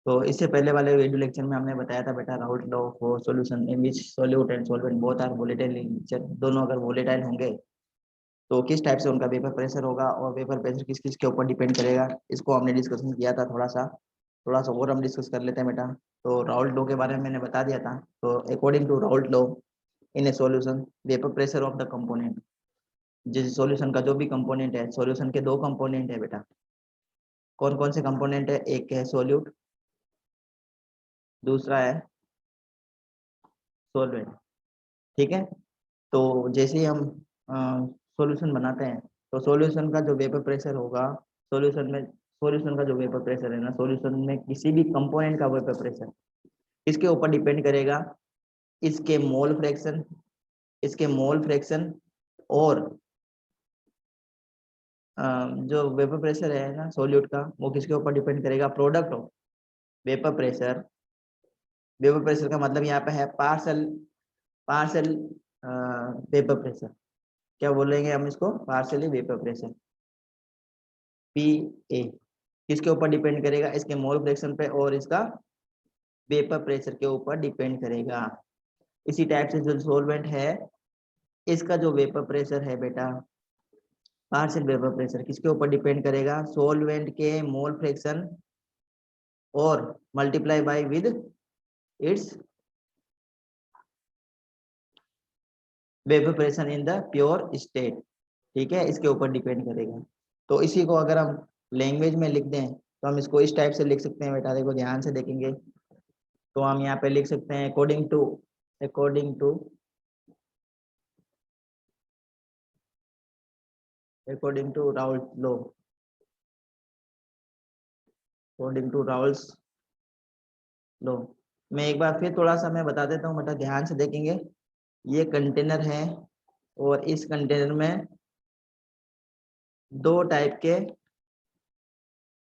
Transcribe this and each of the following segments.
तो इससे पहले वाले वीडियो लेक्चर में हमने बताया था बेटा Raoult law for solution in which solute and solvent both are volatile in nature. दोनों अगर वोलेटाइल होंगे तो किस टाइप से उनका वेपर प्रेशर होगा और वेपर प्रेशर किस किस के ऊपर डिपेंड करेगा, इसको हमने डिस्कशन किया था। थोड़ा सा और हम डिस्कस कर लेते हैं बेटा। तो राउल्ट लॉ के बारे में मैंने बता दिया था। तो according to Raoult law in a solution vapour pressure of the component, जिस सॉल्यूशन का जो भी कंपोनेंट है, सॉल्यूशन के दो कंपोनेंट है बेटा। कौन कौन से कंपोनेंट है? एक है सोल्यूट, दूसरा है सॉल्वेंट। ठीक है। तो जैसे ही हम सॉल्यूशन बनाते हैं तो सॉल्यूशन का जो वेपर प्रेशर होगा, सॉल्यूशन का जो वेपर प्रेशर है ना, सॉल्यूशन में किसी भी कंपोनेंट का वेपर प्रेशर इसके ऊपर डिपेंड करेगा इसके मोल फ्रैक्शन, इसके मोल फ्रैक्शन और जो वेपर प्रेशर है ना सोल्यूट का, वो किसके ऊपर डिपेंड करेगा? Product of vapour pressure. Vapour pressure का मतलब यहाँ पे है पार्शल पार्शल वेपर प्रेशर। क्या बोलेंगे हम इसको? Partially vapour pressure, P A. किसके ऊपर डिपेंड करेगा? इसके मोल फ्रैक्शन पे और इसका वेपर प्रेशर के ऊपर डिपेंड करेगा। इसी टाइप से जो सॉल्वेंट है, इसका जो वेपर प्रेशर है बेटा, पार्शियल वेपर प्रेशर किसके ऊपर डिपेंड करेगा? सॉल्वेंट के मोल फ्रैक्शन और multiply by with its vapour pressure in the pure state. ठीक है, इसके ऊपर डिपेंड करेगा। तो इसी को अगर हम लैंग्वेज में लिख दें तो हम इसको इस टाइप से लिख सकते हैं बेटा। देखो ध्यान से देखेंगे तो हम यहाँ पे लिख सकते हैं according to Raoult law, according to Raoult law. मैं एक बार फिर थोड़ा सा मैं बता देता हूँ बेटा, ध्यान से देखेंगे। ये कंटेनर है और इस कंटेनर में दो टाइप के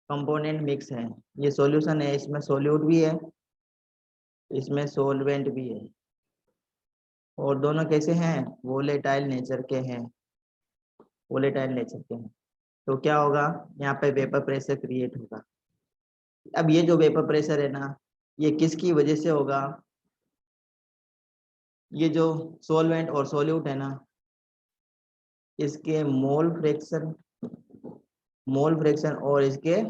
कंपोनेंट मिक्स हैं। ये सॉल्यूशन है, इसमें सोल्यूट भी है, इसमें सोलवेंट भी है, और दोनों कैसे हैं? वोलेटाइल नेचर के हैं, वोलेटाइल नेचर के हैं। तो क्या होगा? यहाँ पे वेपर प्रेशर क्रिएट होगा। अब ये जो वेपर प्रेशर है ना, ये किसकी वजह से होगा? ये जो सोलवेंट और सोल्यूट है ना, इसके मोल फ्रैक्शन और इसके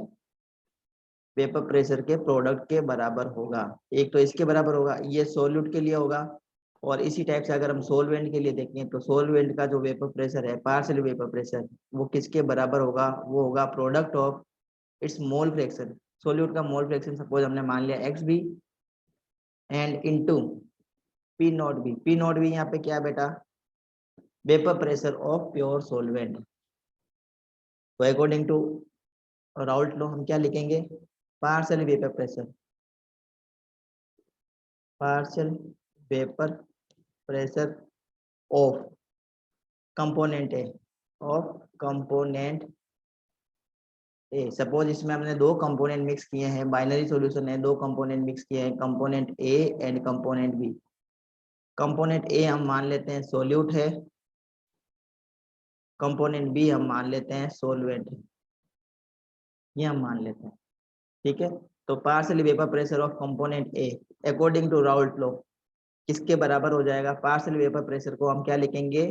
वेपर प्रेशर के प्रोडक्ट के बराबर होगा। एक तो इसके बराबर होगा, ये सोल्यूट के लिए होगा। और इसी टाइप से अगर हम सोलवेंट के लिए देखें तो सोलवेंट का जो वेपर प्रेशर है, पार्शियल वेपर प्रेशर, वो किसके बराबर होगा? वो होगा product of its mole fraction. Solute का मोल फ्रैक्शन सपोज हमने मान लिया X B and into P naught B. P naught B यहाँ पे क्या है बेटा? Vapour pressure of pure solvent. तो अकॉर्डिंग टू राउल्ट लॉ हम क्या लिखेंगे? Partial vapour pressure, partial vapour pressure of component A, of component A. Suppose इसमें हमने दो कंपोनेंट मिक्स किए हैं, बाइनरी सॉल्यूशन है, दो कंपोनेंट मिक्स किए हैं, component A and component B. Component A हम मान लेते हैं सोल्यूट है, कंपोनेंट बी हम मान लेते हैं सोलवेंट है, ये हम मान लेते हैं। ठीक है। तो partial vapour pressure of component A according to Raoult law किसके बराबर हो जाएगा? पार्शियल वेपर प्रेशर को हम क्या लिखेंगे?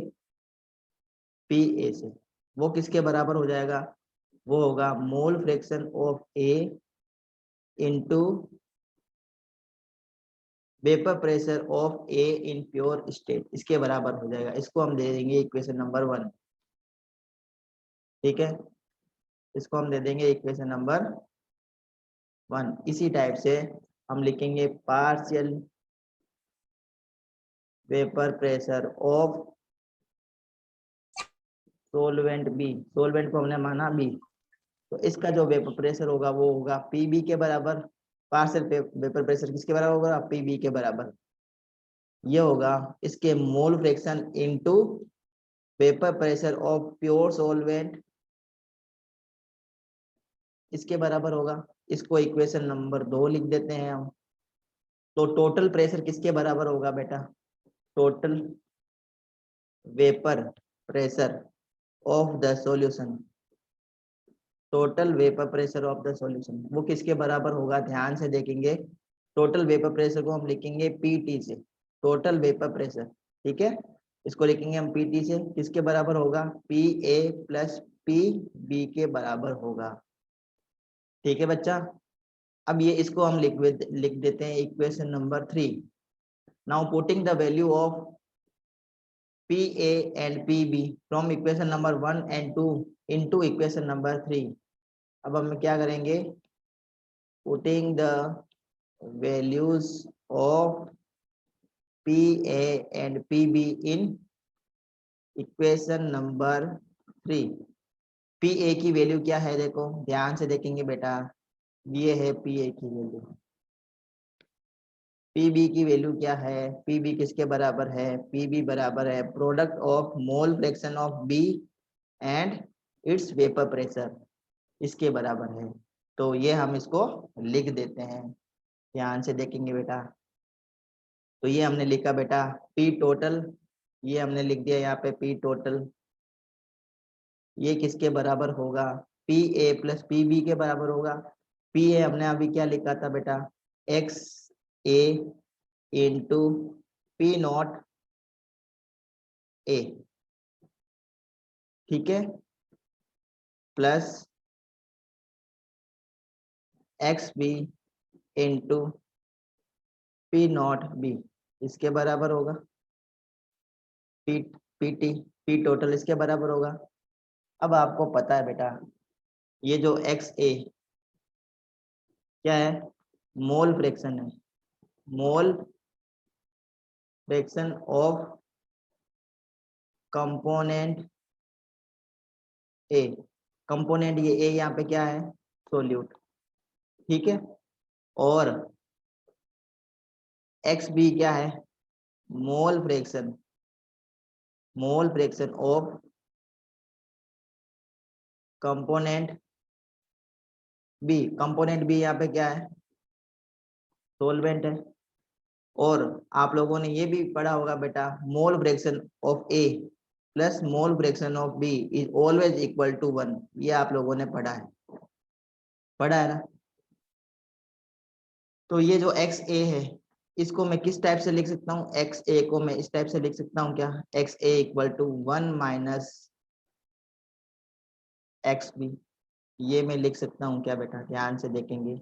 पी ए से। वो किसके बराबर हो जाएगा? वो होगा mole fraction of A into vapour pressure of A in pure state, इसके बराबर हो जाएगा। इसको हम दे देंगे इक्वेशन नंबर 1। ठीक है, इसको हम दे देंगे इक्वेशन नंबर 1। इसी टाइप से हम लिखेंगे partial vapour pressure of solvent B. Solvent को हमने माना बी, तो इसका जो वेपर प्रेशर होगा वो होगा पी बी के बराबर। पार्शियल वेपर प्रेशर किसके बराबर होगा? पी बी के बराबर। ये होगा इसके mole fraction into vapour pressure of pure solvent, इसके बराबर होगा। इसको इक्वेशन नंबर 2 लिख देते हैं हम। तो टोटल प्रेशर किसके बराबर होगा बेटा? Total vapour pressure of the solution total vapour pressure of the solution, वो किसके बराबर होगा, ध्यान से देखेंगे। टोटल वेपर प्रेशर को हम लिखेंगे पीटी से, टोटल वेपर प्रेशर, ठीक है, इसको लिखेंगे हम पीटी से, किसके बराबर होगा, P A plus P B के बराबर होगा, ठीक है बच्चा। अब ये इसको हम लिख देते हैं equation number 3। Now putting the value of P A and P B from equation number 1 and 2 into equation number 3। अब हम क्या करेंगे, putting the values of P A and P B in equation number 3। P A की value क्या है, देखो ध्यान से देखेंगे बेटा, ये है पी ए की वैल्यू। पी बी की वैल्यू क्या है, पी बी किसके बराबर है, पी बी बराबर है product of mole fraction of B and its vapour pressure, इसके बराबर है। तो ये हम इसको लिख देते हैं, ध्यान से देखेंगे बेटा। तो ये हमने लिखा बेटा पी टोटल, ये हमने लिख दिया यहाँ पे पी टोटल, ये किसके बराबर होगा, P A plus P B के बराबर होगा। पी ए हमने अभी क्या लिखा था बेटा, X A into P naught A, ठीक है, plus X B into P naught B, इसके बराबर होगा P P T, P total इसके बराबर होगा। अब आपको पता है बेटा, ये जो एक्स ए क्या है, मोल फ्रैक्शन है, mole fraction of component A, component ये ए यहाँ पे क्या है, सोल्यूट, ठीक है, और एक्स बी क्या है, mole fraction, mole fraction of component B, component B यहाँ पे क्या है, सोलवेंट है। और आप लोगों ने ये भी पढ़ा होगा बेटा, mole fraction of A plus mole fraction of B is always equal to 1, ये आप लोगों ने पढ़ा है ना। तो ये जो एक्स ए है, इसको मैं किस टाइप से लिख सकता हूँ, एक्स ए को मैं इस टाइप से लिख सकता हूँ क्या, X A equal to 1 minus X B, ये मैं लिख सकता हूँ क्या बेटा, ध्यान से देखेंगे।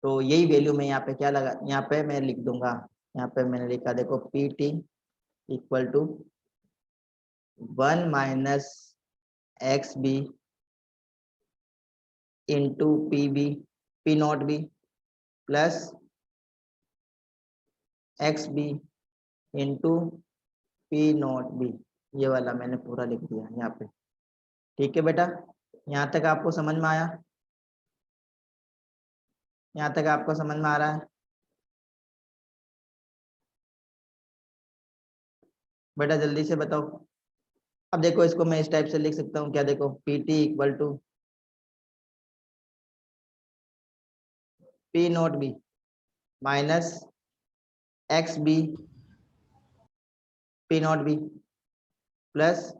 तो यही वैल्यू मैं यहाँ पे क्या लगा, यहाँ पे मैं लिख दूंगा, यहाँ पे मैंने लिखा देखो P T equal to 1 minus X B into P B, P naught B plus X B into P naught B, ये वाला मैंने पूरा लिख दिया यहाँ पे, ठीक है बेटा। यहाँ तक आपको समझ में आया, यहाँ तक आपको समझ में आ रहा है बेटा, जल्दी से बताओ। अब देखो इसको मैं इस टाइप से लिख सकता हूँ क्या, देखो P T equal to P naught B minus X B P naught B plus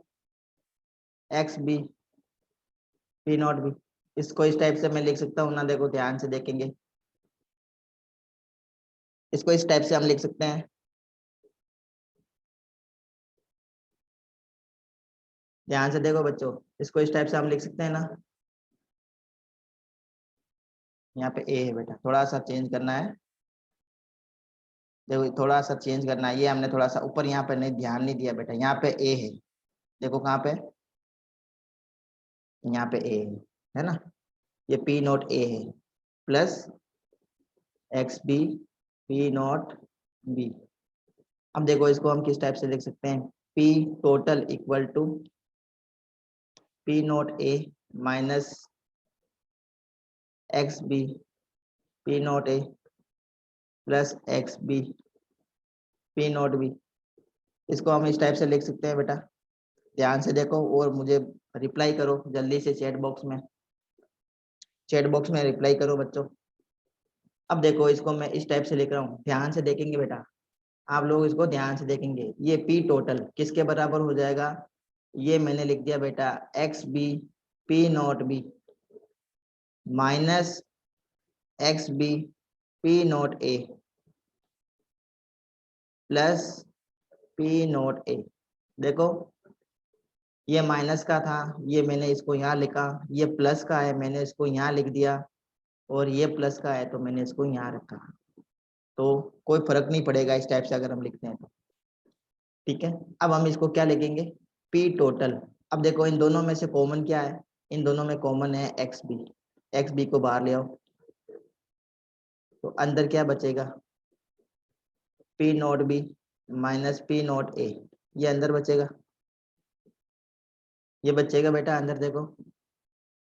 X B P naught B, इसको इस टाइप से मैं लिख सकता हूँ ना, देखो ध्यान से देखेंगे, इसको इस टाइप से हम लिख सकते हैं, ध्यान से देखो बच्चों, इसको इस टाइप से हम लिख सकते हैं ना। यहाँ पे ए है बेटा, थोड़ा सा चेंज करना है, देखो थोड़ा सा चेंज करना है, ये हमने थोड़ा सा ऊपर यहाँ पे नहीं ध्यान नहीं दिया बेटा, यहाँ पे ए है, देखो कहाँ पे, यहाँ पे ए है ना, ये पी नॉट ए है plus X B P naught B. अब देखो इसको हम किस टाइप से लिख सकते हैं, P total equal to P naught A minus X B P naught A plus X B P naught B, इसको हम इस टाइप से लिख सकते हैं बेटा, ध्यान से देखो और मुझे रिप्लाई करो जल्दी से चैट बॉक्स में, चैट बॉक्स में रिप्लाई करो बच्चों। अब देखो इसको मैं इस टाइप से लिख रहा हूँ, ध्यान से देखेंगे बेटा, आप लोग इसको ध्यान से देखेंगे, ये पी टोटल किसके बराबर हो जाएगा, ये मैंने लिख दिया बेटा X B P naught B minus X B P naught A plus P naught A. देखो ये माइनस का था, ये मैंने इसको यहाँ लिखा, ये प्लस का है मैंने इसको यहाँ लिख दिया, और ये प्लस का है तो मैंने इसको यहाँ रखा। तो कोई फर्क नहीं पड़ेगा इस टाइप से अगर हम लिखते हैं तो। ठीक है, अब हम इसको क्या लिखेंगे, पी टोटल। अब देखो इन दोनों में से कॉमन क्या है, इन दोनों में कॉमन है एक्स बी। एक्स बी को बाहर ले आओ तो अंदर क्या बचेगा, P naught B minus P naught ए, ये अंदर बचेगा, ये बचेगा बेटा अंदर देखो,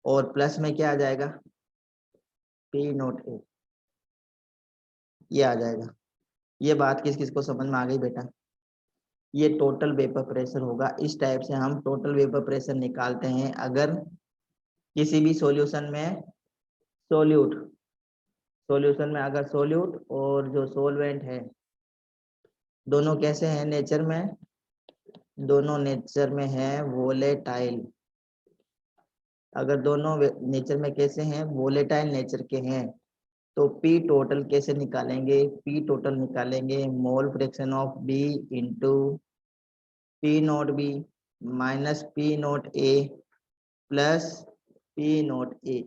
और प्लस में क्या आ जाएगा, पी नॉट ए, ये आ जाएगा। ये बात किस किस को समझ में आ गई बेटा, ये टोटल वेपर प्रेशर होगा। इस टाइप से हम टोटल वेपर प्रेशर निकालते हैं अगर किसी भी सॉल्यूशन में सोल्यूट, सॉल्यूशन में अगर सोल्यूट और जो सोलवेंट है दोनों कैसे हैं नेचर में, दोनों नेचर में है वोलेटाइल। अगर दोनों नेचर में कैसे हैं, वोलेटाइल नेचर के हैं, तो पी टोटल कैसे निकालेंगे, पी टोटल निकालेंगे mole fraction of B into P naught B minus P naught A plus P naught A.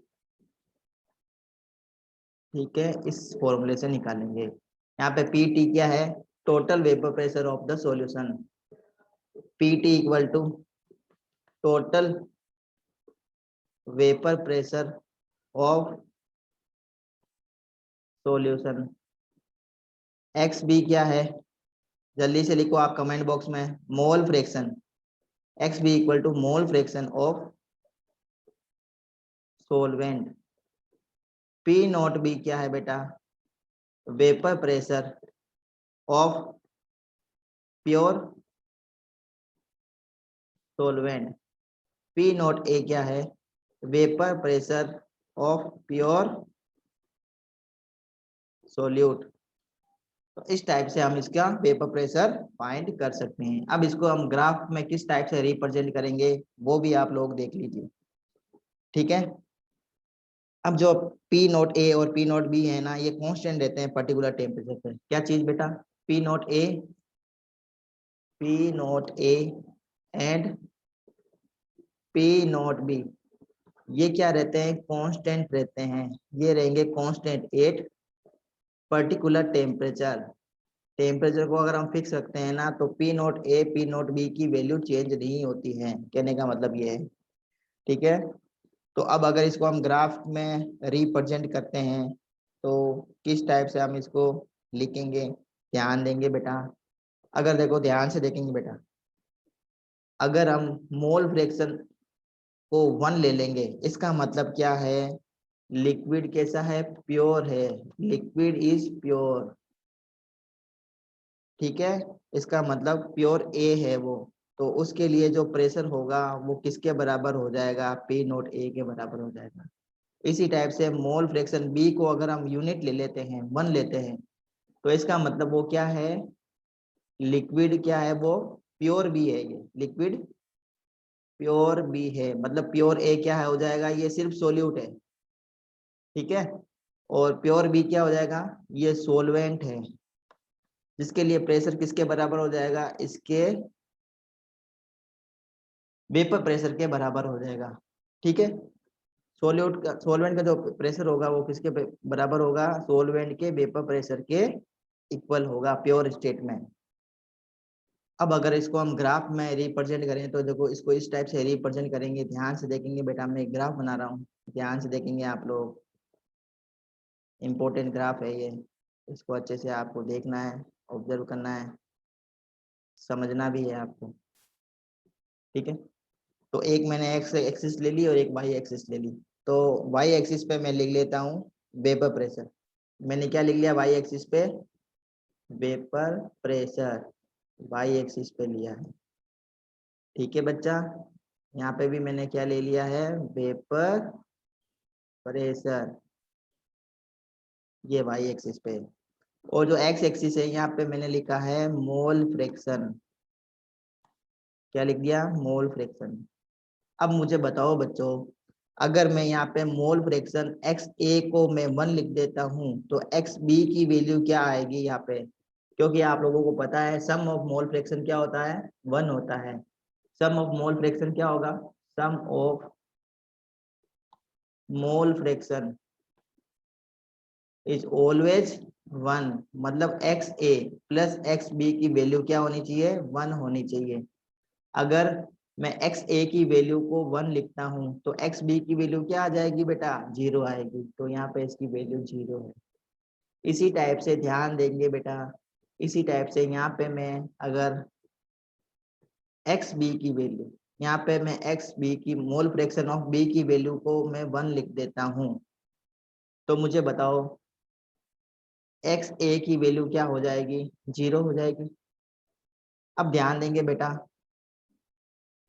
ठीक है, इस फॉर्मूले से निकालेंगे। यहाँ पे पी टी क्या है, total vapour pressure of the solution. P T equal to total vapour pressure of solution. X B क्या है, जल्दी से लिखो आप कमेंट बॉक्स में, mole fraction. X B equal to mole fraction of solvent. P naught B क्या है बेटा, vapour pressure of pure solvent. P naught A क्या है, vapour pressure of pure solute. तो इस टाइप से हम इसका वेपर प्रेशर फाइंड कर सकते हैं। अब इसको हम ग्राफ में किस टाइप से रिप्रेजेंट करेंगे वो भी आप लोग देख लीजिए। ठीक है, अब जो पी नॉट ए और पी नॉट बी है ना, ये कांस्टेंट रहते हैं पर्टिकुलर टेम्परेचर पे। क्या चीज बेटा, P naught A, P naught A and P naught B, ये क्या रहते हैं, कांस्टेंट रहते हैं। ये रहेंगे constant at particular temperature. Temperature को अगर हम फिक्स रखते हैं ना, तो P naught A P naught B की वैल्यू चेंज नहीं होती है, कहने का मतलब ये है। ठीक है, तो अब अगर इसको हम ग्राफ में रिप्रेजेंट करते हैं तो किस टाइप से हम इसको लिखेंगे, ध्यान देंगे बेटा। अगर देखो ध्यान से देखेंगे बेटा, अगर हम मोल फ्रैक्शन को 1 ले लेंगे, इसका मतलब क्या है, लिक्विड कैसा है, प्योर है, लिक्विड इज प्योर। ठीक है, इसका मतलब प्योर ए है वो, तो उसके लिए जो प्रेशर होगा वो किसके बराबर हो जाएगा, पी नोट ए के बराबर हो जाएगा। इसी टाइप से मोल फ्रैक्शन बी को अगर हम यूनिट ले लेते हैं, 1 लेते हैं, तो इसका मतलब वो क्या है, लिक्विड क्या है वो, प्योर बी है, ये लिक्विड प्योर बी है, मतलब प्योर ए क्या है हो जाएगा, ये सिर्फ सोल्यूट है। ठीक है, और प्योर बी क्या हो जाएगा, ये सोलवेंट है, जिसके लिए प्रेशर किसके बराबर हो जाएगा, इसके वेपर प्रेशर के बराबर हो जाएगा। ठीक है, सोल्यूट का, सोलवेंट का जो प्रेशर होगा वो किसके बराबर होगा, सोलवेंट के वेपर प्रेशर के इक्वल होगा प्योर स्टेट में। अब अगर इसको हम ग्राफ में रिप्रेजेंट करें तो देखो इसको इस टाइप से रिप्रेजेंट करेंगे, ध्यान से देखेंगे बेटा, मैं एक ग्राफ बना रहा हूँ, ध्यान से देखेंगे आप लोग, इम्पोर्टेंट ग्राफ है ये, इसको अच्छे से आपको देखना है, ऑब्जर्व करना है, समझना भी है आपको। ठीक है, तो एक मैंने एक्स एक्सिस ले ली और एक वाई एक्सिस ले ली। तो वाई एक्सिस पे मैं लिख लेता हूँ वेपर प्रेशर। मैंने क्या लिख लिया वाई एक्सिस पे, वेपर प्रेशर, वाई एक्सिस पे लिया है। ठीक है बच्चा, यहाँ पे भी मैंने क्या ले लिया है, वेपर प्रेशर, ये वाई एक्सिस पे। और जो एक्स एक्सिस है यहाँ पे मैंने लिखा है मोल फ्रैक्शन। क्या लिख दिया, मोल फ्रैक्शन। अब मुझे बताओ बच्चों, अगर मैं यहाँ पे मोल फ्रैक्शन एक्स ए को मैं 1 लिख देता हूँ तो एक्स बी की वैल्यू क्या आएगी यहाँ पे, क्योंकि आप लोगों को पता है सम ऑफ मोल फ्रैक्शन क्या होता है, 1 होता है। सम ऑफ मोल फ्रैक्शन क्या होगा, sum of mole fraction is always 1, मतलब X A plus X B की वैल्यू क्या होनी चाहिए, 1 होनी चाहिए। अगर मैं एक्स ए की वैल्यू को 1 लिखता हूँ तो एक्स बी की वैल्यू क्या आ जाएगी बेटा, 0 आएगी, तो यहाँ पे इसकी वैल्यू 0 है। इसी टाइप से ध्यान देंगे बेटा, इसी टाइप से यहाँ पे मैं अगर एक्स बी की वैल्यू, यहाँ पे मैं एक्स बी की मोल फ्रैक्शन ऑफ बी की वैल्यू को मैं 1 लिख देता हूँ, तो मुझे बताओ एक्स ए की वैल्यू क्या हो जाएगी, 0 हो जाएगी। अब ध्यान देंगे बेटा,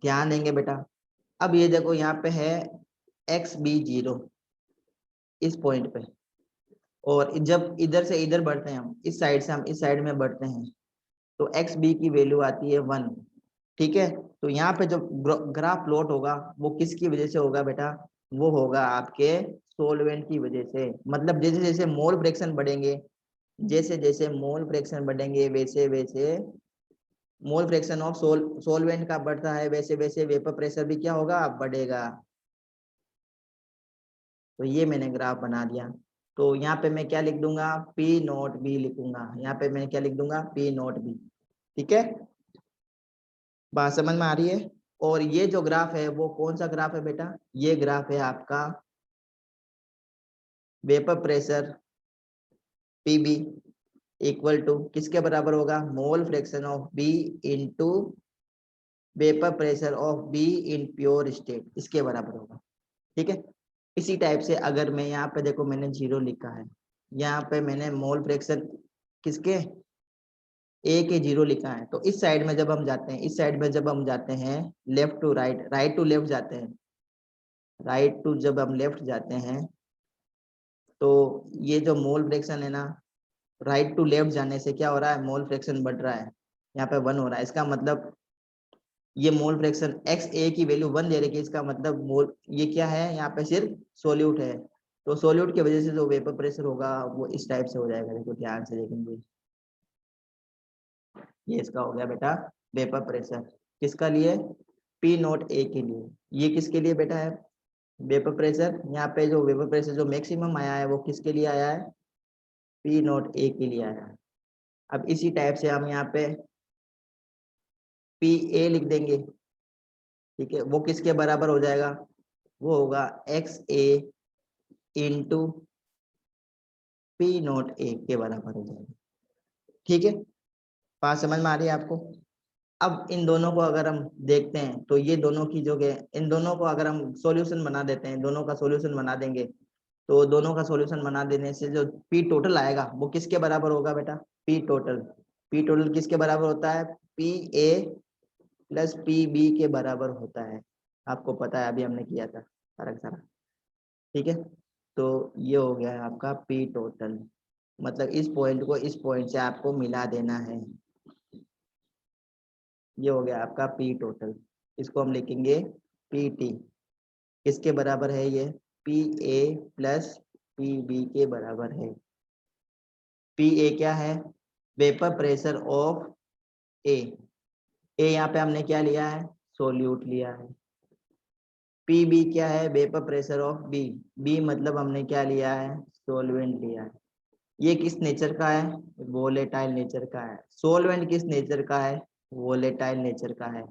ध्यान देंगे बेटा, अब ये देखो यहाँ पे है एक्स बी 0 इस पॉइंट पे, और जब इधर से इधर बढ़ते हैं हम, इस साइड से हम इस साइड में बढ़ते हैं, तो एक्स बी की वैल्यू आती है 1। ठीक है, तो यहाँ पे जो ग्राफ प्लॉट होगा वो किसकी वजह से होगा बेटा, वो होगा आपके सोलवेंट की वजह से। मतलब जैसे जैसे मोल फ्रैक्शन बढ़ेंगे, जैसे जैसे मोल फ्रैक्शन बढ़ेंगे वैसे वैसे मोल फ्रैक्शन ऑफ सोलवेंट का बढ़ता है, वैसे वैसे वेपर प्रेशर भी क्या होगा, बढ़ेगा। तो ये मैंने ग्राफ बना दिया, तो यहाँ पे मैं क्या लिख दूंगा, पी नॉट बी लिखूंगा, यहाँ पे मैं क्या लिख दूंगा, पी नॉट बी। ठीक है, बात समझ में आ रही है। और ये जो ग्राफ है वो कौन सा ग्राफ है बेटा, ये ग्राफ है आपका vapour pressure P B equal to किसके बराबर होगा, mole fraction of B into vapour pressure of B in pure state, इसके बराबर होगा। ठीक है, इसी टाइप से अगर मैं यहाँ पे देखो मैंने 0 लिखा है, यहाँ पे मैंने मोल फ्रैक्शन किसके, ए के 0 लिखा है, तो इस साइड में जब हम जाते हैं, इस साइड में जब हम जाते हैं left to right, right to left जाते हैं, राइट टू जब हम लेफ्ट जाते हैं, तो ये जो मोल फ्रैक्शन है ना, राइट टू लेफ्ट जाने से क्या हो रहा है, मोल फ्रैक्शन बढ़ रहा है, यहाँ पे 1 हो रहा है। इसका मतलब ये मोल फ्रैक्शन एक्स ए की वैल्यू 1 दे रखी है, इसका मतलब मोल ये क्या है, यहाँ पे सिर्फ सोल्यूट है, तो सोल्यूट की वजह से जो वेपर प्रेशर होगा वो इस टाइप से हो जाएगा। देखो ध्यान से देखेंगे, ये इसका हो गया बेटा वेपर प्रेशर, किसका लिए, पी नॉट ए के लिए। ये किसके लिए बेटा है वेपर प्रेशर, यहाँ पे जो वेपर प्रेशर जो मैक्सिमम आया है वो किसके लिए आया है, पी नॉट ए के लिए आया है। अब इसी टाइप से हम यहाँ पे पी ए लिख देंगे। ठीक है, वो किसके बराबर हो जाएगा, वो होगा x A into P naught ए के बराबर हो जाएगा। ठीक है, बात समझ में आ रही है आपको। अब इन दोनों को अगर हम देखते हैं तो ये दोनों की जो है, इन दोनों को अगर हम सॉल्यूशन बना देते हैं, दोनों का सॉल्यूशन बना देंगे, तो दोनों का सॉल्यूशन बना देने से जो पी टोटल आएगा वो किसके बराबर होगा बेटा, पी टोटल, पी टोटल किसके बराबर होता है, P A plus P B के बराबर होता है। आपको पता है अभी हमने किया था फर्क सारा। ठीक है, तो ये हो गया है आपका पी टोटल, मतलब इस पॉइंट को इस पॉइंट से आपको मिला देना है। ये हो गया आपका पी टोटल, इसको हम लिखेंगे पी टी, किसके बराबर है ये, P A plus P B के बराबर है। पी ए क्या है, vapour pressure of A, A यहाँ पे हमने क्या लिया है, सोल्यूट लिया है। पी बी क्या है, vapour pressure of B, B मतलब हमने क्या लिया है, सोलवेंट लिया है। ये किस नेचर का है, वोलेटाइल नेचर का है। सोलवेंट किस नेचर का है, वोलेटाइल नेचर का है।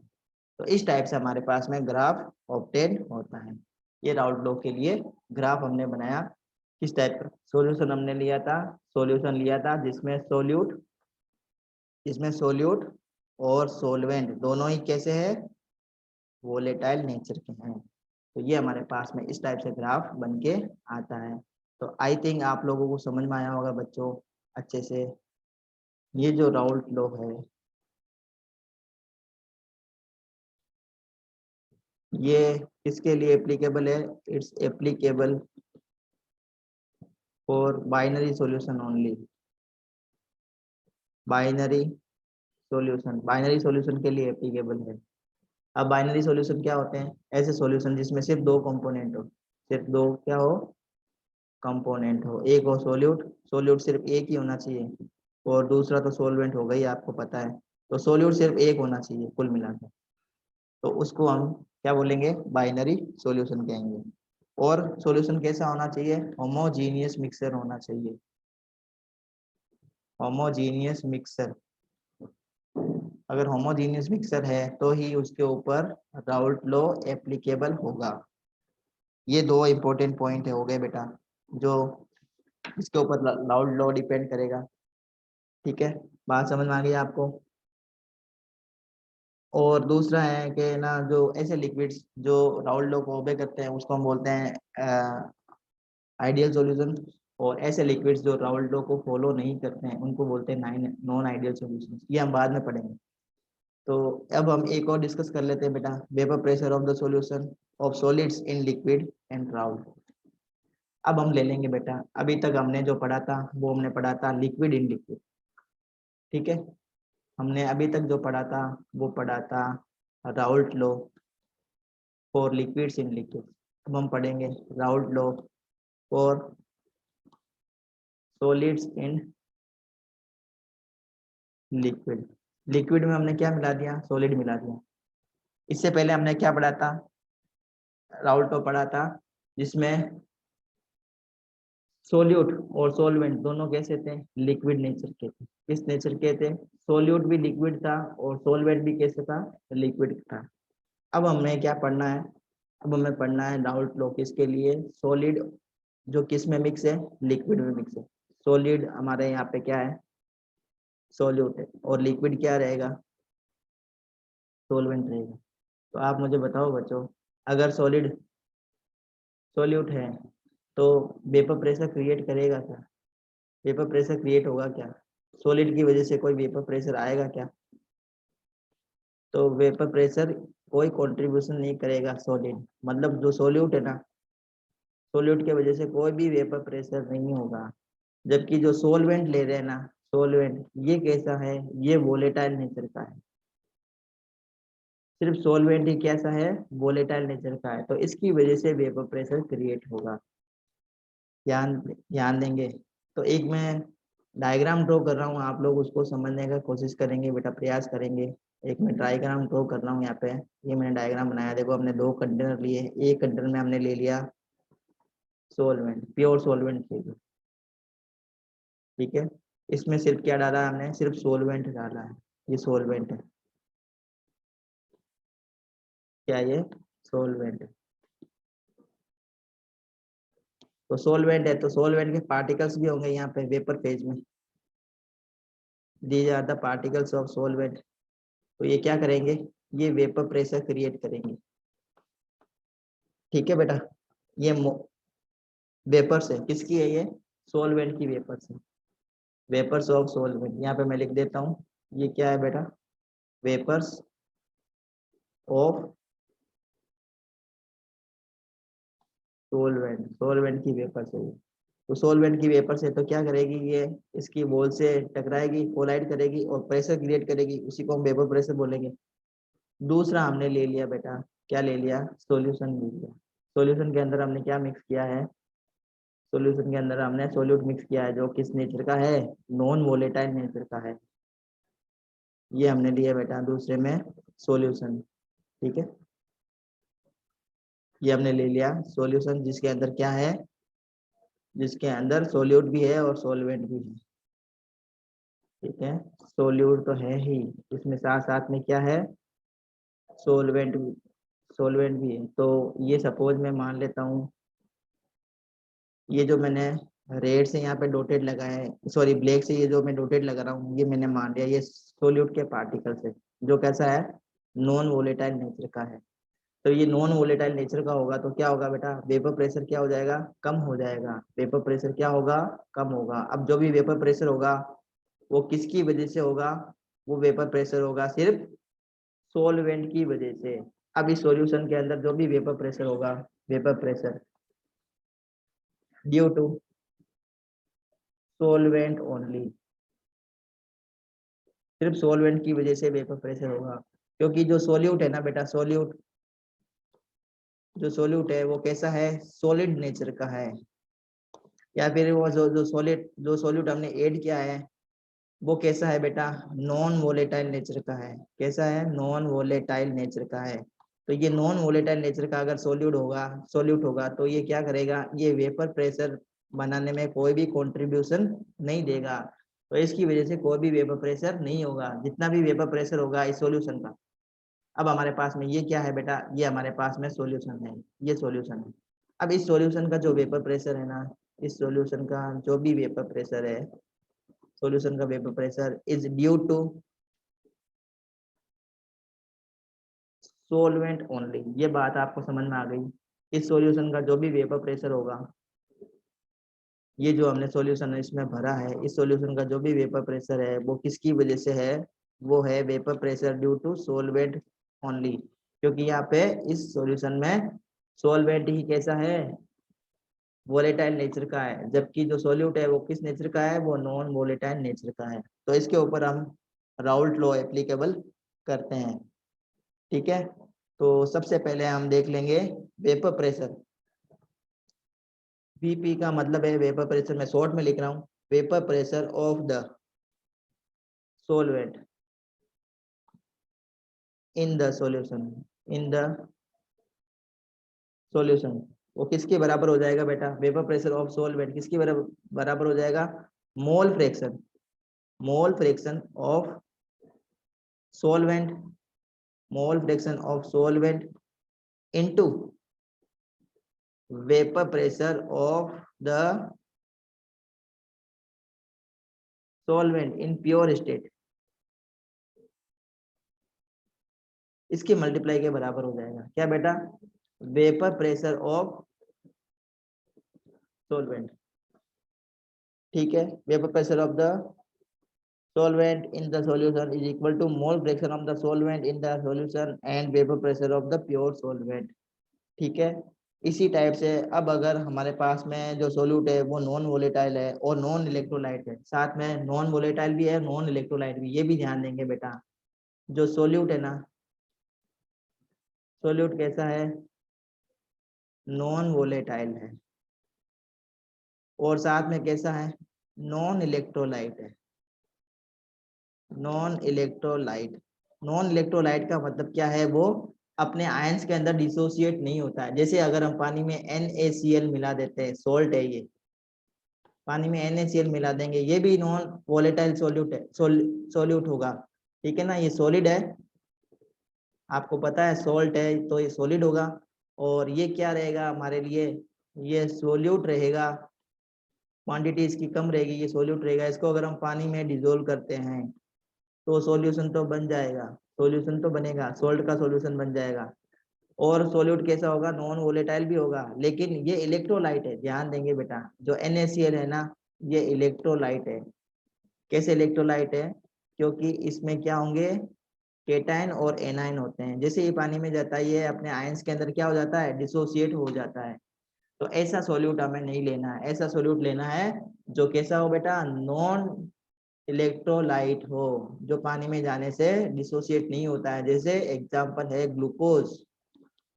तो इस टाइप से हमारे पास में ग्राफ ऑब्टेन होता है। ये राउल्ट लॉ के लिए ग्राफ हमने बनाया। किस टाइप का सॉल्यूशन हमने लिया था, सॉल्यूशन लिया था जिसमें सोल्यूट और सोलवेंट दोनों ही कैसे है, वोलेटाइल नेचर के हैं। तो ये हमारे पास में इस टाइप से ग्राफ बन के आता है। तो आई थिंक आप लोगों को समझ में आया होगा बच्चों अच्छे से। ये जो राउल्ट लॉ है ये किसके लिए एप्लीकेबल है, it's applicable for binary solution only, binary solution के लिए एप्लीकेबल है। अब बाइनरी सॉल्यूशन क्या होते हैं, ऐसे सॉल्यूशन जिसमें सिर्फ 2 कंपोनेंट हो, सिर्फ दो क्या हो, कंपोनेंट हो, एक हो सोल्यूट, सोल्यूट सिर्फ एक ही होना चाहिए, और दूसरा तो सोलवेंट हो गई, आपको पता है, तो सोल्यूट सिर्फ एक होना चाहिए कुल मिलाकर, तो उसको हम क्या बोलेंगे, बाइनरी सॉल्यूशन कहेंगे। और सॉल्यूशन कैसा होना चाहिए, होमोजीनियस मिक्सर होना चाहिए, होमोजीनियस मिक्सर। अगर होमोजीनियस मिक्सर है तो ही उसके ऊपर राउल्ट लॉ एप्लीकेबल होगा। ये दो इंपॉर्टेंट पॉइंट हो गए बेटा, जो इसके ऊपर राउल्ट लॉ डिपेंड करेगा। ठीक है, बात समझ में आ गई आपको। और दूसरा है कि ना, जो ऐसे लिक्विड्स जो राउल्ट लॉ को ओबे करते हैं उसको हम बोलते हैं आइडियल सॉल्यूशन, और ऐसे लिक्विड्स जो राउल्ट लॉ को फॉलो नहीं करते हैं उनको बोलते हैं नॉन आइडियल सॉल्यूशन। ये हम बाद में पढ़ेंगे। तो अब हम एक और डिस्कस कर लेते हैं बेटा, vapour pressure of the solution of solids in liquid and Raoult. अब हम ले लेंगे बेटा, अभी तक हमने जो पढ़ा था वो हमने पढ़ा था लिक्विड इन लिक्विड, ठीक है। हमने अभी तक जो पढ़ा था वो पढ़ा था Raoult law for liquids in liquid. अब हम पढ़ेंगे Raoult law for solids in liquid. Liquid में हमने क्या मिला दिया, सॉलिड मिला दिया। इससे पहले हमने क्या पढ़ा था, राउल्ट लॉ पढ़ा था, जिसमें सोल्यूट और सोलवेंट दोनों कैसे थे, लिक्विड नेचर के थे। किस नेचर के थे, सोल्यूट भी लिक्विड था और सोलवेंट भी कैसे था, लिक्विड था। अब हमें क्या पढ़ना है, अब हमें पढ़ना है राउल्ट लॉ किसके लिए, सॉलिड जो किस में मिक्स है, लिक्विड में मिक्स है। सॉलिड हमारे यहाँ पे क्या है, सोल्यूट है, और लिक्विड क्या रहेगा, सोलवेंट रहेगा। तो आप मुझे बताओ बच्चों, अगर सॉलिड सोल्यूट है तो वेपर प्रेशर क्रिएट करेगा क्या, वेपर प्रेशर क्रिएट होगा क्या, सॉलिड की वजह से कोई वेपर प्रेशर आएगा क्या, तो वेपर प्रेशर कोई कंट्रीब्यूशन नहीं करेगा सॉलिड, मतलब जो सोल्यूट है ना, सोल्यूट की वजह से कोई भी वेपर प्रेशर नहीं होगा। जबकि जो सोलवेंट ले रहे हैं ना, सोलवेंट ये कैसा है, ये वोलेटाइल नेचर का है, सिर्फ सोलवेंट ही कैसा है, वोलेटाइल नेचर का है, तो इसकी वजह से वेपर प्रेशर क्रिएट होगा। ध्यान ध्यान देंगे। तो एक मैं डायग्राम ड्रॉ कर रहा हूँ, आप लोग उसको समझने का कोशिश करेंगे बेटा, प्रयास करेंगे। एक मैं डायग्राम ड्रॉ कर रहा हूँ यहाँ पे, ये मैंने डायग्राम बनाया, देखो हमने दो कंटेनर लिए, एक कंटेनर में हमने ले लिया सोलवेंट, प्योर सोलवेंट ले लिया, ठीक है। इसमें सिर्फ क्या डाला हमने, सिर्फ सोलवेंट डाला है, ये सोलवेंट है, क्या ये सोलवेंट है। तो सोलवेंट है तो सोलवेंट के पार्टिकल्स भी होंगे यहाँ पे वेपर फेज में, these are the particles of solvent. तो ये क्या करेंगे, ये वेपर प्रेशर क्रिएट करेंगे, ठीक है बेटा। ये वेपर्स है, किसकी है ये, सोलवेंट की वेपर्स है, वेपर्स ऑफ सोलवेंट। यहाँ पे मैं लिख देता हूँ, ये क्या है बेटा, वेपर्स ऑफ सोलवेंट, सोलवेंट की वेपर्स है ये। तो सोलवेंट की वेपर से तो क्या करेगी ये, इसकी वॉल से टकराएगी, कोलाइड करेगी और प्रेशर क्रिएट करेगी, उसी को हम वेपर प्रेशर बोलेंगे। दूसरा हमने ले लिया बेटा, क्या ले लिया, सॉल्यूशन ले लिया। सॉल्यूशन के अंदर हमने क्या मिक्स किया है, सॉल्यूशन के अंदर हमने सोल्यूट मिक्स किया है, जो किस नेचर का है, नॉन वोलेटाइल नेचर का है। ये हमने लिया बेटा दूसरे में सॉल्यूशन, ठीक है। ये हमने ले लिया सॉल्यूशन, जिसके अंदर क्या है, जिसके अंदर सोल्यूट भी है और सोलवेंट भी है, ठीक है। सोल्यूट तो है ही, इसमें साथ साथ में क्या है, सोलवेंट भी, सोलवेंट भी है। तो ये सपोज मैं मान लेता हूँ, ये जो मैंने रेड से यहाँ पे डॉटेड लगाया है, सॉरी ब्लैक से ये जो मैं डॉटेड लगा रहा हूँ, ये मैंने मान लिया ये सोल्यूट के पार्टिकल्स है, जो कैसा है, नॉन वोलेटाइल नेचर का है। तो ये नॉन वोलेटाइल नेचर का होगा तो क्या होगा बेटा, वेपर प्रेशर क्या हो जाएगा, कम हो जाएगा, वेपर प्रेशर क्या होगा, कम होगा। अब जो भी वेपर प्रेशर होगा वो किसकी वजह से होगा, वो वेपर प्रेशर होगा सिर्फ सोलवेंट की वजह से। अब इस सॉल्यूशन के अंदर जो भी वेपर प्रेशर होगा, vapour pressure due to solvent only, सिर्फ सोलवेंट की वजह से वेपर प्रेशर होगा, क्योंकि जो सोल्यूट है ना बेटा, सोल्यूट जो सोल्यूट है वो कैसा है, सॉलिड नेचर का है, या फिर वो जो सोल्यूट हमने ऐड किया है वो कैसा है बेटा, नॉन वोलेटाइल नेचर का है। कैसा है, नॉन वोलेटाइल नेचर का है। तो ये नॉन वोलेटाइल नेचर का अगर सोल्यूट होगा तो ये क्या करेगा, ये वेपर प्रेशर बनाने में कोई भी कंट्रीब्यूशन नहीं देगा। तो इसकी वजह से कोई भी वेपर प्रेशर नहीं होगा, जितना भी वेपर प्रेशर होगा इस सॉल्यूशन का। अब हमारे पास में ये क्या है बेटा, ये हमारे पास में सॉल्यूशन है, ये सॉल्यूशन है। अब इस सॉल्यूशन का जो वेपर प्रेशर है ना, इस सॉल्यूशन का जो भी वेपर प्रेशर है, सॉल्यूशन का vapour pressure is due to solvent only. ये बात आपको समझ में आ गई। इस सॉल्यूशन का जो भी वेपर प्रेशर होगा, ये जो हमने सॉल्यूशन इसमें भरा है, इस सॉल्यूशन का जो भी वेपर प्रेशर है वो किसकी वजह से है, वो है vapour pressure due to solvent only. क्योंकि यहाँ पे इस सॉल्यूशन में सोलवेंट ही कैसा है, वोलेटाइल नेचर का है, जबकि जो सोल्यूट है वो किस नेचर का है, वो नॉन वोलेटाइल नेचर का है। तो इसके ऊपर हम राउल्ट लॉ एप्लीकेबल करते हैं। ठीक है, तो सबसे पहले हम देख लेंगे वेपर प्रेशर। वीपी का मतलब है वेपर प्रेशर, मैं शॉर्ट में लिख रहा हूँ, vapour pressure of the solvent in the solution, in the solution. वो किसके बराबर हो जाएगा बेटा, वेपर प्रेशर ऑफ सॉल्वेंट किसके बराबर हो जाएगा, मोल fraction, mole fraction of solvent, mole fraction of solvent into vapour pressure of the solvent in pure state, इसके मल्टीप्लाई के बराबर हो जाएगा। क्या बेटा, वेपर प्रेशर ऑफ सॉल्वेंट। ठीक है, vapour pressure of the solvent in the solution is equal to mole fraction of the solvent in the solution and vapor pressure of the pure solvent। ठीक है, इसी टाइप से अब अगर हमारे पास में जो सोल्यूट है वो नॉन वोलेटाइल है और नॉन इलेक्ट्रोलाइट है, साथ में नॉन वोलेटाइल भी है नॉन इलेक्ट्रोलाइट भी, ये भी ध्यान देंगे बेटा। जो सोल्यूट है ना, सोल्यूट कैसा है, नॉन वोलेटाइल है, और साथ में कैसा है, नॉन इलेक्ट्रोलाइट है, नॉन इलेक्ट्रोलाइट। नॉन इलेक्ट्रोलाइट का मतलब क्या है, वो अपने आयंस के अंदर डिसोसिएट नहीं होता है। जैसे अगर हम पानी में NaCl मिला देते हैं, सोल्ट है ये, पानी में NaCl मिला देंगे, ये भी नॉन वोलेटाइल सोल्यूट है, सोल्यूट होगा। ठीक है ना, ये सॉलिड है, आपको पता है सोल्ट है तो ये सॉलिड होगा, और ये क्या रहेगा हमारे लिए, ये सोल्यूट रहेगा, क्वांटिटी इसकी कम रहेगी, ये सोल्यूट रहेगा। इसको अगर हम पानी में डिजोल्व करते हैं तो सॉल्यूशन तो बन जाएगा, सॉल्यूशन तो बनेगा, सोल्ट का सॉल्यूशन बन जाएगा। और सॉल्यूट कैसा होगा, नॉन वोलेटाइल भी होगा, लेकिन ये इलेक्ट्रोलाइट है, ध्यान देंगे बेटा। जो NaCl है ना, ये इलेक्ट्रोलाइट है। कैसे इलेक्ट्रोलाइट है, क्योंकि इसमें क्या होंगे, केटाइन और एनाइन होते हैं। जैसे ये पानी में जाता है, ये अपने आयंस के अंदर क्या हो जाता है, डिसोसिएट हो जाता है। तो ऐसा सॉल्यूट हमें नहीं लेना है, ऐसा सॉल्यूट लेना है जो कैसा हो बेटा, नॉन इलेक्ट्रोलाइट हो, जो पानी में जाने से डिसोसिएट नहीं होता है। जैसे एग्जांपल है ग्लूकोज,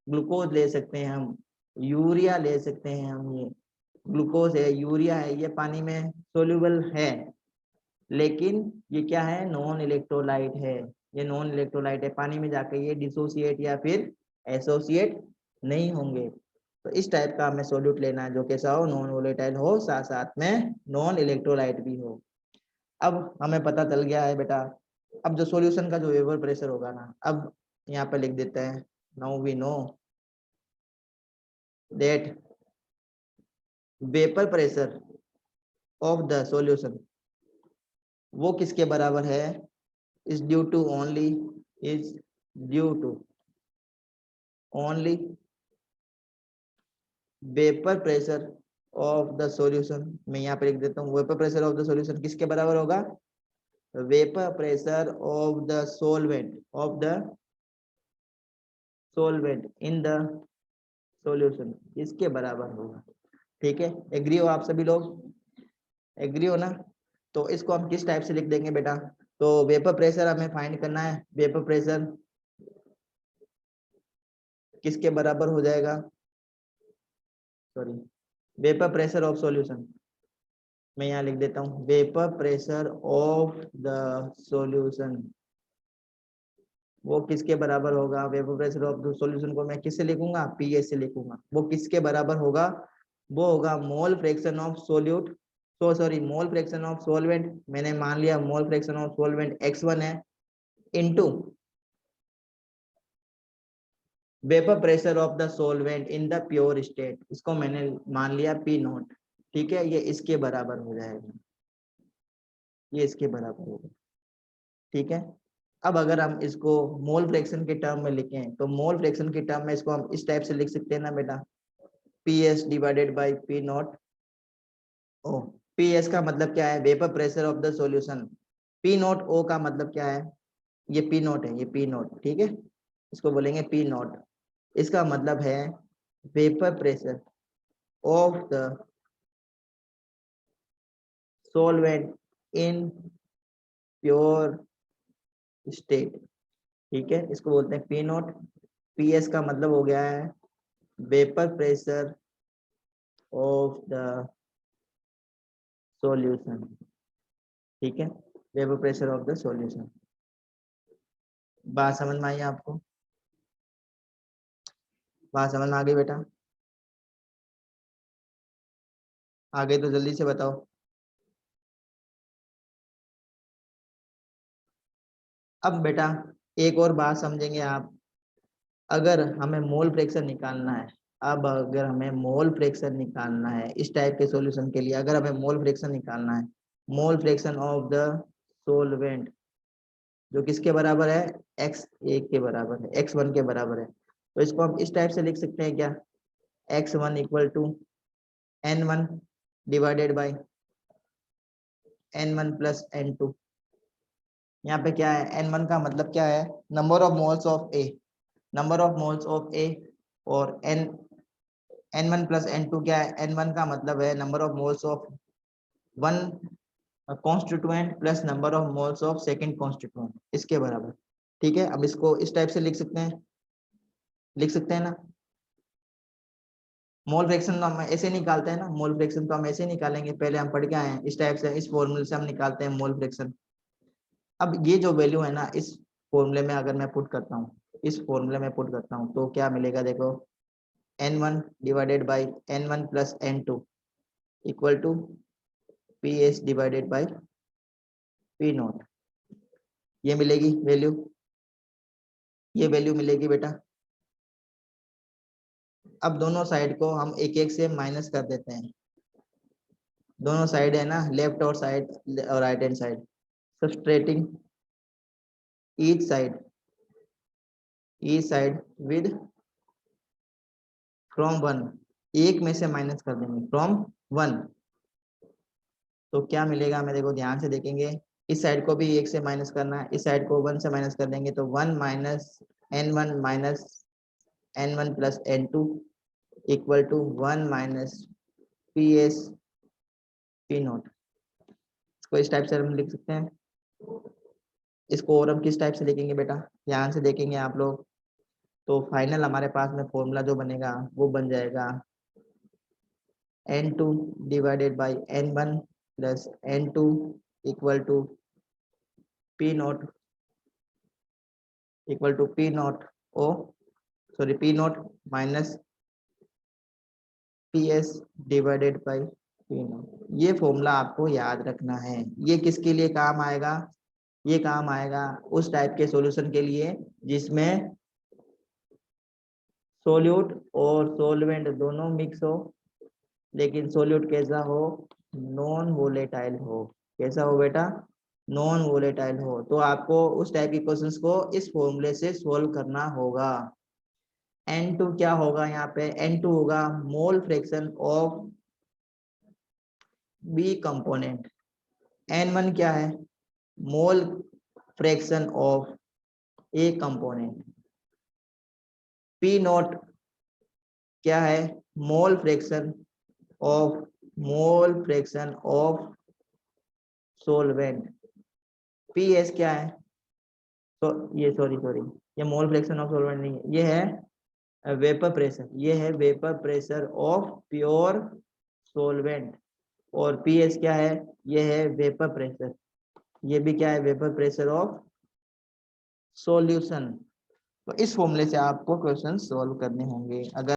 ग्लूकोज ले सकते हैं हम, यूरिया ले सकते हैं हम, ये ग्लूकोज है, यूरिया है, ये पानी में सोल्यूबल है, लेकिन ये क्या है, नॉन इलेक्ट्रोलाइट है। ये नॉन इलेक्ट्रोलाइट है, पानी में जाके ये डिसोसिएट या फिर एसोसिएट नहीं होंगे। तो इस टाइप का हमें सोल्यूट लेना है जो कैसा हो, नॉन वोलेटाइल हो, साथ साथ में नॉन इलेक्ट्रोलाइट भी हो। अब हमें पता चल गया है बेटा, अब जो सॉल्यूशन का जो वेपर प्रेशर होगा ना, अब यहाँ पे लिख देते हैं, now we know that vapour pressure of the solution वो किसके बराबर है, is due to only, is due to only vapour pressure of the solution. मैं यहाँ पे लिख देता हूँ, vapour pressure of the solution किसके बराबर होगा, vapour pressure of the solvent, of the solvent in the solution, इसके बराबर होगा। ठीक है, एग्री हो आप सभी लोग, एग्री हो ना। तो इसको हम किस टाइप से लिख देंगे बेटा, तो वेपर प्रेशर हमें फाइंड करना है, वेपर प्रेशर किसके बराबर हो जाएगा, sorry, vapour pressure of solution, मैं यहाँ लिख देता हूँ vapour pressure of the solution, वो किसके बराबर होगा, vapour pressure of the solution को मैं किससे लिखूंगा, पीएस से लिखूंगा। वो किसके बराबर होगा, वो होगा mole fraction of solute, sorry mole fraction of solvent, मैंने मान लिया मोल फ्रैक्शन ऑफ सॉल्वेंट x1 है, into vapour pressure of the solvent in the pure state, इसको मैंने मान लिया पी नॉट। ठीक है, ये इसके बराबर हो जाएगा, ये इसके बराबर होगा। ठीक है, अब अगर हम इसको मोल फ्रैक्शन के टर्म में लिखें तो मोल फ्रैक्शन के टर्म में इसको हम इस टाइप से लिख सकते हैं ना बेटा, P S divided by P naught O. P S का मतलब क्या है, vapour pressure of the solution, P naught O का मतलब क्या है, ये पी नॉट है, ये पी नॉट, ठीक है, इसको बोलेंगे पी नॉट, इसका मतलब है vapour pressure of the solvent in pure state. ठीक है, इसको बोलते हैं पी नॉट। पी एस का मतलब हो गया है vapour pressure of the solution. ठीक है, vapour pressure of the solution, बात समझ में आई आपको, बात समझ में आ गई बेटा, आ गई तो जल्दी से बताओ। अब बेटा एक और बात समझेंगे आप, अगर हमें मोल फ्रैक्शन निकालना है, अब अगर हमें मोल फ्रैक्शन निकालना है इस टाइप के सॉल्यूशन के लिए, अगर हमें मोल फ्रैक्शन निकालना है, mole fraction of the solvent जो किसके बराबर है, x1 के बराबर है, x1 के बराबर है, तो इसको हम इस टाइप से लिख सकते हैं क्या, x1 equal to n1 divided by n1 plus n2। यहाँ पे क्या है, n1 का मतलब क्या है, number of moles of a, number of moles of a, और n1 प्लस n2 क्या है, n1 का मतलब है number of moles of one constituent plus number of moles of second constituent, इसके बराबर। ठीक है, अब इसको इस टाइप से लिख सकते हैं, लिख सकते हैं ना, मोल फ्रैक्शन तो हम ऐसे निकालते हैं ना, मोल फ्रैक्शन तो हम ऐसे निकालेंगे, पहले हम पढ़ के आए हैं इस टाइप से, इस फॉर्मूले से हम निकालते हैं मोल फ्रैक्शन। अब ये जो वैल्यू है ना, इस फॉर्मूले में अगर मैं पुट करता हूँ, इस फॉर्मूले में पुट करता हूँ तो क्या मिलेगा, देखो n1 divided by n1 plus n2 equal to P S divided by P naught, ये मिलेगी वैल्यू, ये वैल्यू मिलेगी बेटा। अब दोनों साइड को हम एक एक से माइनस कर देते हैं, दोनों साइड है ना, लेफ्ट और साइड और right hand side, subtracting each side, each side with from one, एक में से माइनस कर देंगे फ्रॉम वन, तो क्या मिलेगा हमें, देखो ध्यान से देखेंगे, इस साइड को भी एक से माइनस करना है, इस साइड को वन से माइनस कर देंगे तो one minus N one plus N two equal to one minus P S P naught, इसको इस टाइप से हम लिख सकते हैं। इसको और हम किस टाइप से लिखेंगे बेटा, ध्यान से देखेंगे आप लोग, तो फाइनल हमारे पास में फॉर्मूला जो बनेगा वो बन जाएगा n2 divided by n1 plus n2 equal to P naught, equal to P naught oh, sorry P naught minus P S divided by P naught. ये फॉर्मूला आपको याद रखना है, ये किसके लिए काम आएगा, ये काम आएगा उस टाइप के सॉल्यूशन के लिए जिसमें सोल्यूट और सोलवेंट दोनों मिक्स हो, लेकिन सोल्यूट कैसा हो, नॉन वोलेटाइल हो, कैसा हो बेटा, नॉन वोलेटाइल हो, तो आपको उस टाइप के क्वेश्चंस को इस फॉर्मूले से सोल्व करना होगा। N2 क्या होगा, यहाँ पे N2 होगा mole fraction of B component, N1 क्या है, mole fraction of A component, P naught क्या है, mole fraction of solvent, P S क्या है, तो ये सॉरी ये मोल फ्रैक्शन ऑफ सॉल्वेंट नहीं है, ये है वेपर प्रेशर, ये है vapour pressure of pure solvent, और पीएस क्या है, ये है वेपर प्रेशर, ये भी क्या है, वेपर प्रेशर ऑफ सॉल्यूशन। तो इस फॉर्मूले से आपको क्वेश्चन सॉल्व करने होंगे। अगर